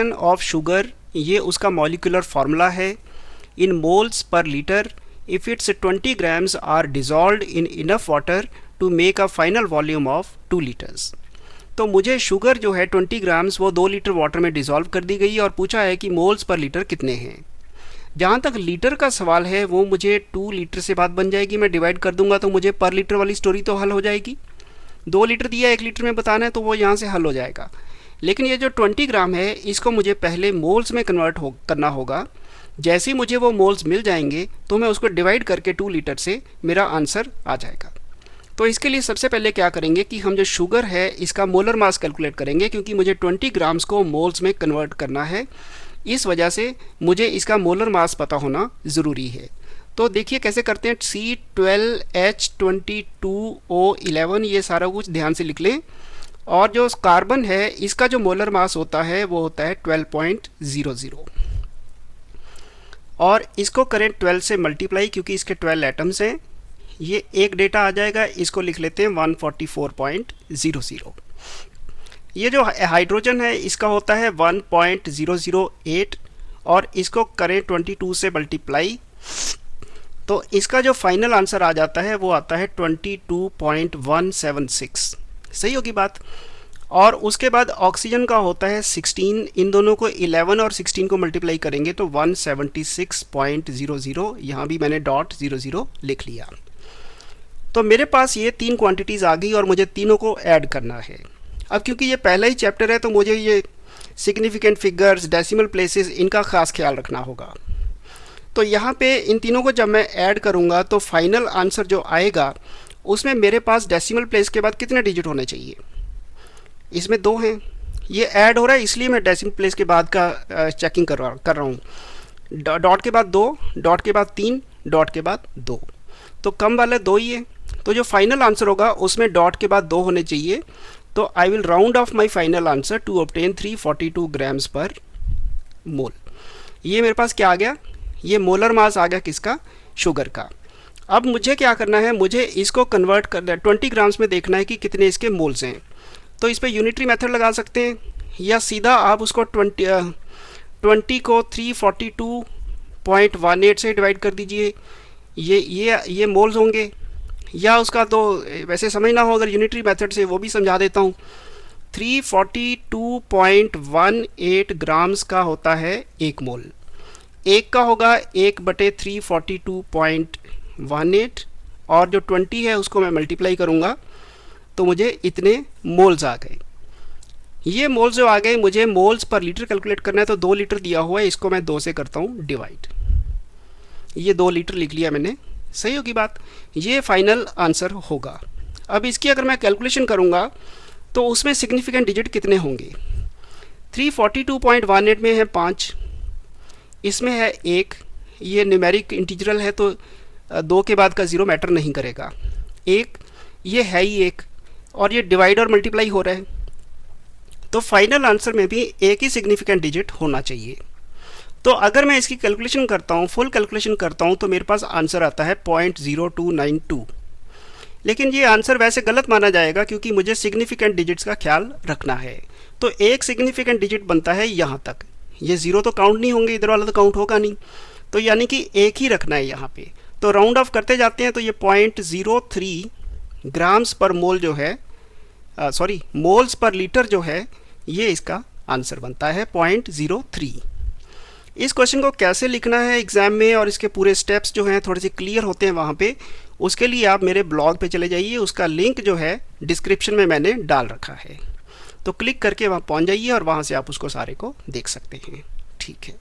Of sugar, ये उसका molecular formula है in moles per litre if it's 20 grams are dissolved in enough water to make a final volume of 2 litres. तो मुझे sugar जो है 20 grams वो 2 litre water में डिज़ोल्व कर दी गई और पूछा है कि मोल्स पर लीटर कितने हैं। जहाँ तक लीटर का सवाल है वो मुझे 2 लीटर से बात बन जाएगी, मैं डिवाइड कर दूंगा तो मुझे पर लीटर वाली स्टोरी तो हल हो जाएगी। 2 लीटर दिया 1 लीटर में बताना है तो वो यहाँ से हल हो जाएगा। लेकिन ये जो 20 ग्राम है इसको मुझे पहले मोल्स में कन्वर्ट करना होगा। जैसे ही मुझे वो मोल्स मिल जाएंगे तो मैं उसको डिवाइड करके 2 लीटर से मेरा आंसर आ जाएगा। तो इसके लिए सबसे पहले क्या करेंगे कि हम जो शुगर है इसका मोलर मास कैलकुलेट करेंगे, क्योंकि मुझे 20 ग्राम्स को मोल्स में कन्वर्ट करना है। इस वजह से मुझे इसका मोलर मास पता होना ज़रूरी है। तो देखिए कैसे करते हैं। C12H22O11 ये सारा कुछ ध्यान से लिख लें। और जो कार्बन है इसका जो मोलर मास होता है वो होता है 12.00 और इसको करें 12 से मल्टीप्लाई, क्योंकि इसके 12 एटम्स हैं। ये एक डेटा आ जाएगा, इसको लिख लेते हैं 144.00। ये जो हाइड्रोजन है इसका होता है 1.008 और इसको करें 22 से मल्टीप्लाई, तो इसका जो फाइनल आंसर आ जाता है वो आता है 22.176। सही होगी बात। और उसके बाद ऑक्सीजन का होता है 16, इन दोनों को 11 और 16 को मल्टीप्लाई करेंगे तो 176.00, यहाँ भी मैंने .00 लिख लिया। तो मेरे पास ये 3 क्वांटिटीज़ आ गई और मुझे तीनों को ऐड करना है। अब क्योंकि ये पहला ही चैप्टर है तो मुझे ये सिग्निफिकेंट फिगर्स, डेसिमल प्लेसेस, इनका ख़ास ख्याल रखना होगा। तो यहाँ पे इन तीनों को जब मैं ऐड करूँगा तो फाइनल आंसर जो आएगा उसमें मेरे पास डेसिमल प्लेस के बाद कितने डिजिट होने चाहिए। इसमें 2 हैं, ये ऐड हो रहा है इसलिए मैं डेसिमल प्लेस के बाद का चेकिंग कर रहा हूँ। डॉट के बाद 2, डॉट के बाद 3, डॉट के बाद 2, तो कम वाले 2 ही है। तो जो फाइनल आंसर होगा उसमें डॉट के बाद 2 होने चाहिए। तो I will round off my final answer to obtain 342 grams per mole. ये मेरे पास क्या आ गया, ये मोलर मास आ गया किसका, शुगर का। अब मुझे क्या करना है, मुझे इसको कन्वर्ट करना है, 20 ग्राम्स में देखना है कि कितने इसके मोल्स हैं। तो इस पर यूनिटरी मेथड लगा सकते हैं या सीधा आप उसको 20 को 342.18 से डिवाइड कर दीजिए, ये मोल्स होंगे। या उसका तो वैसे समझना हो अगर यूनिटरी मेथड से, वो भी समझा देता हूँ। 342.18 ग्राम्स का होता है 1 मोल। एक का होगा 1/342.18 और जो 20 है उसको मैं मल्टीप्लाई करूँगा तो मुझे इतने मोल्स आ गए। ये मोल्स जो आ गए, मुझे मोल्स पर लीटर कैलकुलेट करना है तो 2 लीटर दिया हुआ है, इसको मैं 2 से करता हूँ डिवाइड। ये 2 लीटर लिख लिया मैंने। सही होगी बात। ये फाइनल आंसर होगा। अब इसकी अगर मैं कैलकुलेशन करूँगा तो उसमें सिग्निफिकेंट डिजिट कितने होंगे। 342.18 में है 5, इसमें है 1, ये न्यूमेरिक इंटीजरल है तो 2 के बाद का 0 मैटर नहीं करेगा। 1 ये है ही 1 और ये डिवाइड और मल्टीप्लाई हो रहा है, तो फाइनल आंसर में भी एक ही सिग्निफिकेंट डिजिट होना चाहिए। तो अगर मैं इसकी कैलकुलेशन करता हूँ, फुल कैलकुलेशन करता हूँ, तो मेरे पास आंसर आता है 0.0292। लेकिन ये आंसर वैसे गलत माना जाएगा क्योंकि मुझे सिग्निफिकेंट डिजिट्स का ख्याल रखना है। तो एक सिग्निफिकेंट डिजिट बनता है यहाँ तक, ये 0 तो काउंट नहीं होंगे, इधर वाला तो काउंट होगा नहीं, तो यानी कि एक ही रखना है यहाँ पे। तो राउंड ऑफ करते जाते हैं तो ये 0.03 ग्राम्स पर मोल जो है, सॉरी मोल्स पर लीटर जो है, ये इसका आंसर बनता है 0.03। इस क्वेश्चन को कैसे लिखना है एग्ज़ाम में और इसके पूरे स्टेप्स जो हैं थोड़े से क्लियर होते हैं वहाँ पे, उसके लिए आप मेरे ब्लॉग पे चले जाइए, उसका लिंक जो है डिस्क्रिप्शन में मैंने डाल रखा है। तो क्लिक करके वहाँ पहुँच जाइए और वहाँ से आप उसको सारे को देख सकते हैं। ठीक है।